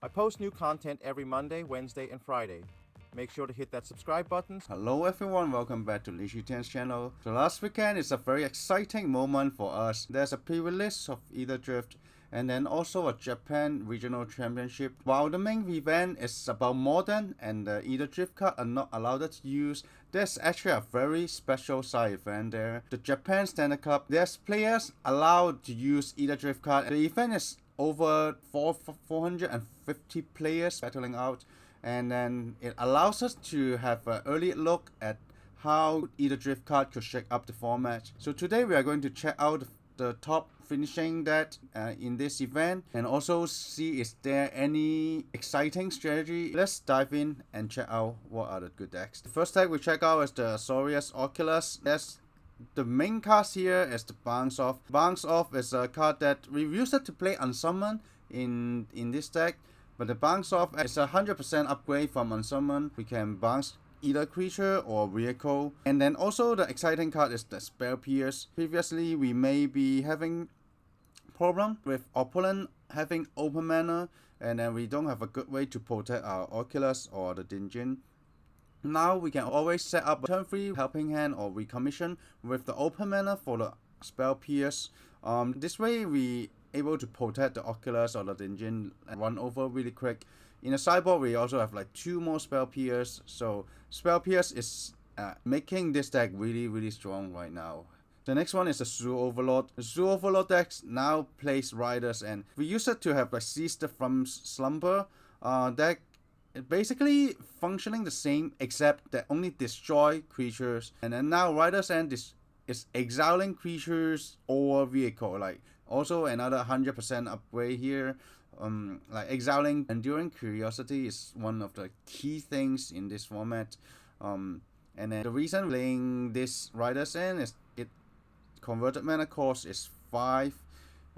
I post new content every Monday, Wednesday, and Friday. Make sure to hit that subscribe button. Hello everyone, welcome back to Lishi10's channel. So last weekend is a very exciting moment for us. There's a pre-release of Aetherdrift and then also a Japan Regional Championship. While the main event is about modern and the Aetherdrift card are not allowed to use, there's actually a very special side event there. The Japan Standard Cup, there's players allowed to use Aetherdrift card. The event is over 450 players battling out. And then it allows us to have an early look at how Aetherdrift card could shake up the format. So today we are going to check out the top finishing deck in this event and also see is there any exciting strategy. Let's dive in and check out what are the good decks. The first deck we check out is the Azorius Oculus. The main card here is the Bounce Off. Bounce Off is a card that we use it to play Unsummon in this deck. But the Bounce Off is a 100% upgrade from Unsummon. We can bounce either creature or vehicle. And then also the exciting card is the Spell Pierce. Previously we may be having problem with opponent having open mana and then we don't have a good way to protect our Oculus or the Dingeon. Now we can always set up a turn 3 helping hand or recommission with the open mana for the Spell Pierce. This way we able to protect the Oculus or the Dingeon and run over really quick. In the sideboard we also have like 2 more Spell Pierce, so Spell Pierce is making this deck really strong right now. The next one is the Zoo Overlord. The Zoo Overlord deck now plays Riders and we used it to have like Seized from Slumber deck. Basically functioning the same except that only destroy creatures, and then now Riders End is exiling creatures or vehicle. Like also another 100% upgrade here. Like exiling Enduring Curiosity is one of the key things in this format. And then the reason playing this Riders End is it converted mana cost is 5,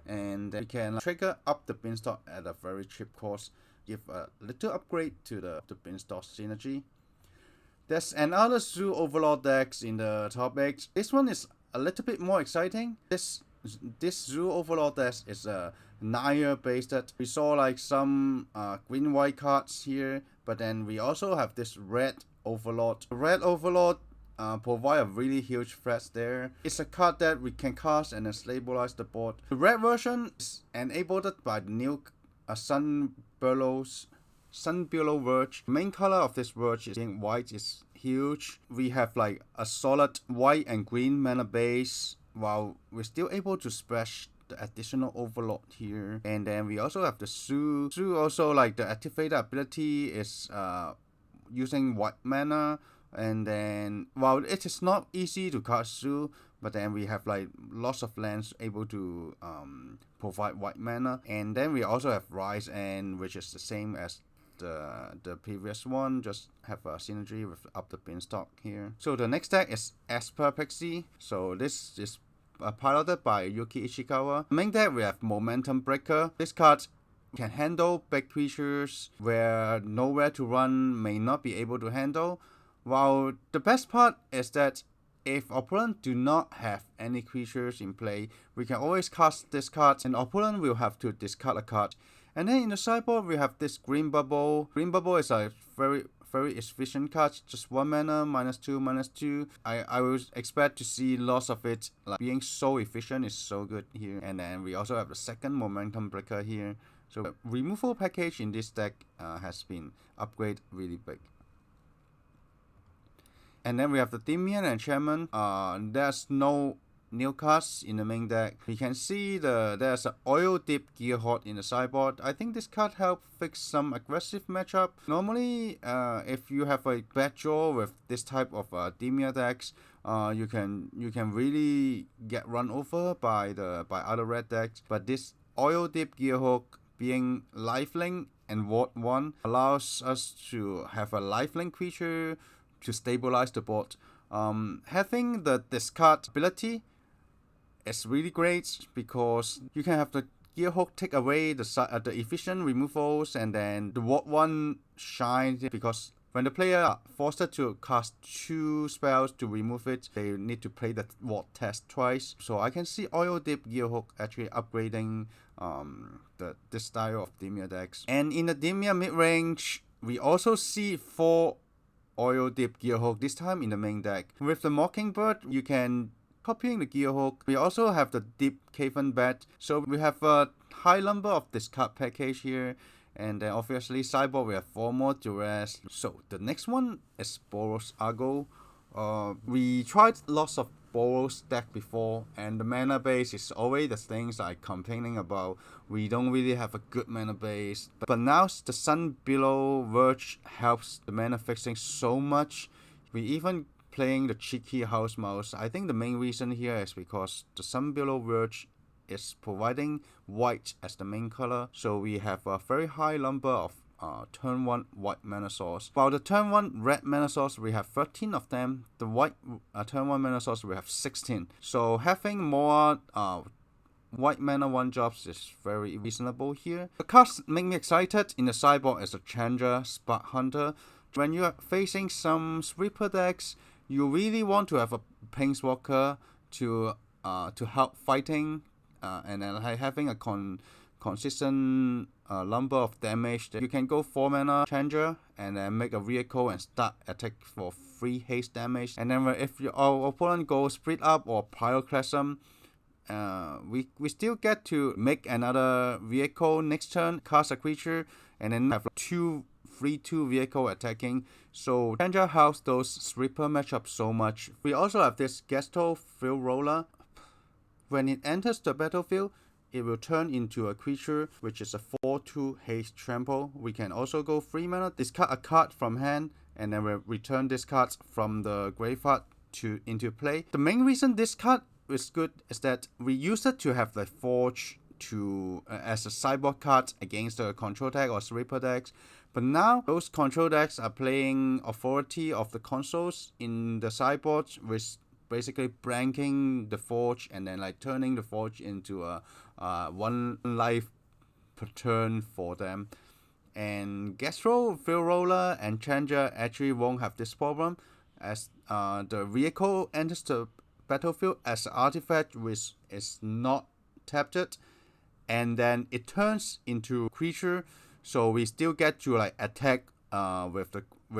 and we can trigger up the Beanstalk at a very cheap cost. Give a little upgrade to the Beanstalk synergy. There's another Zoo Overlord decks in the top 8. This one is a little bit more exciting. This Zoo Overlord deck is a Naya based. We saw like some green-white cards here, but then we also have this Red Overlord. The Red Overlord provide a really huge threat there. It's a card that we can cast and then stabilize the board. The red version is enabled by the new Sunbillow Verge. The main color of this Verge is being white is huge. We have like a solid white and green mana base, while we're still able to splash the additional Overlord here. And then we also have the Zoo. Zoo also like the activated ability is using white mana. And then while it is not easy to cast Zoo, but then we have like lots of lands able to provide white mana. And then we also have Rise End, which is the same as the previous one, just have a synergy with up the Beanstalk here. So the next deck is Esper Pixie. So this is piloted by Yuki Ishikawa. Main deck we have Momentum Breaker. This card can handle big creatures where Nowhere to Run may not be able to handle. While the best part is that if opponent do not have any creatures in play, we can always cast this card and opponent will have to discard a card. And then in the sideboard we have this Green Bubble. Green Bubble is a very efficient card, just 1 mana, -2/-2. I would expect to see lots of it, like being so efficient is so good here. And then we also have the second Momentum Breaker here. So the removal package in this deck has been upgraded really big. And then we have the Dimir and Shaman. There's no new cards in the main deck. We can see there's an Oil Dip Gearhawk in the sideboard. I think this card helps fix some aggressive matchup. Normally, if you have a bad draw with this type of Dimir decks, you can really get run over by other red decks. But this Oil Dip Gearhawk being lifelink and Ward 1 allows us to have a lifelink creature to stabilize the board. Having the discard ability is really great because you can have the Gearhawk take away the efficient removals, and then the Ward 1 shine because When the player are forced to cast 2 spells to remove it, they need to play the ward test twice. So I can see Oil Dip Gearhook actually upgrading this style of Dimir decks. And in the Dimir Midrange, we also see 4 Oil Dip Gearhook, this time in the main deck. With the Mockingbird, you can copying the Gearhook. We also have the Deep Caven Bat. So we have a high number of discard package here. And then obviously sideboard we have 4 more duress. So the next one is Boros Aggro. We tried lots of Boros deck before, and the mana base is always the things I'm complaining about. We don't really have a good mana base. But now the Sun Below Verge helps the mana fixing so much. We even playing the cheeky house mouse. I think the main reason here is because the Sun Below Verge is providing white as the main color, so we have a very high number of turn 1 white mana source. While the turn 1 red mana source, we have 13 of them. The white turn 1 mana source, we have 16. So having more white mana 1-drops is very reasonable here. The cards make me excited in the sideboard as a Chandra, Spark Hunter. When you are facing some sweeper decks, you really want to have a Planeswalker to help fighting. And then having a consistent number of damage, you can go 4 mana Chandra and then make a vehicle and start attack for 3 haste damage. And then if our opponent goes Split Up or Pyroclasm, we still get to make another vehicle next turn, cast a creature, and then have 2 3/2 vehicle attacking. So Chandra helps those sweeper matchups so much. We also have this Gesto Field Roller. When it enters the battlefield, it will turn into a creature, which is a 4/2 haste trample. We can also go 3 mana, discard a card from hand, and then we'll return this card from the graveyard into play. The main reason this card is good is that we use it to have the Forge as a sideboard card against the control deck or sweeper decks. But now those control decks are playing Authority of the Consoles in the sideboard, with basically blanking the Forge and then like turning the Forge into a 1 life per turn for them. And Gastro, Field Roller, and Chandra actually won't have this problem, as the vehicle enters the battlefield as an artifact which is not tapped, and then it turns into creature, so we still get to like attack with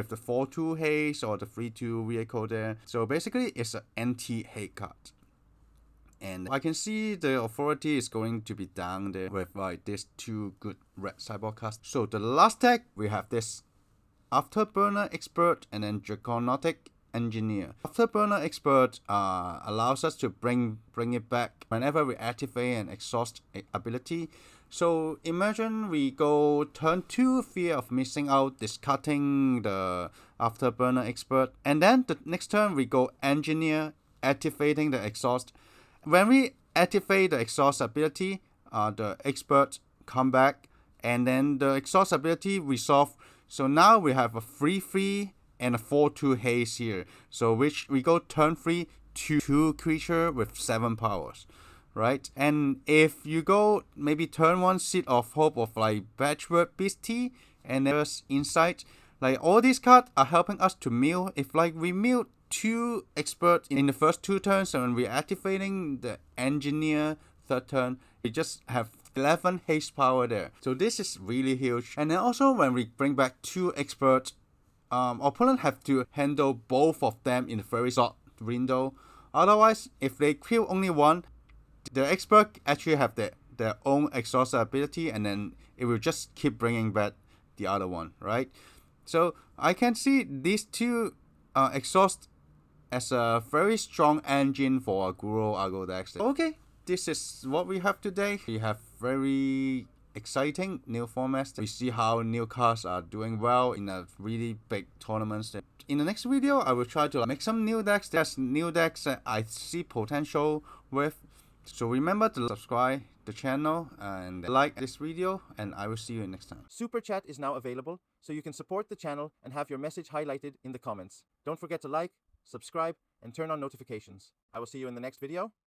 the 4/2 haste or the 3/2 vehicle there. So basically it's an anti-hate card. And I can see the Authority is going to be down there with like these 2 good red sideboard cards. So the last deck, we have this Afterburner Expert and then Draconotic Engineer. Afterburner Expert allows us to bring it back whenever we activate an exhaust ability. So imagine we go turn 2, Fear of Missing Out, discarding the Afterburner Expert, and then the next turn we go Engineer, activating the exhaust. When we activate the exhaust ability, the expert come back, and then the exhaust ability resolve. So now we have a 3/3 and a 4/2 haste here. So which we go turn 3 to 2 creature with 7 powers. Right? And if you go maybe turn 1 Seed of Hope of like Batchwork Beastie and there's Insight, like all these cards are helping us to mill. If like we mill 2 expert in the first 2 turns, and when we're activating the Engineer 3rd turn, we just have 11 haste power there. So this is really huge. And then also when we bring back 2 experts, opponent have to handle both of them in a very short window. Otherwise, if they kill only one, the expert actually have their own exhaust ability, and then it will just keep bringing back the other one, right? So I can see these 2 exhaust as a very strong engine for a Gruul Aggro decks. Okay, this is what we have today. We have very exciting new formats. We see how new cards are doing well in a really big tournaments. In the next video, I will try to make some new decks. There's new decks that I see potential with. So remember to subscribe the channel and like this video, and I will see you next time. Super Chat is now available, so you can support the channel and have your message highlighted in the comments. Don't forget to like, subscribe, and turn on notifications. I will see you in the next video.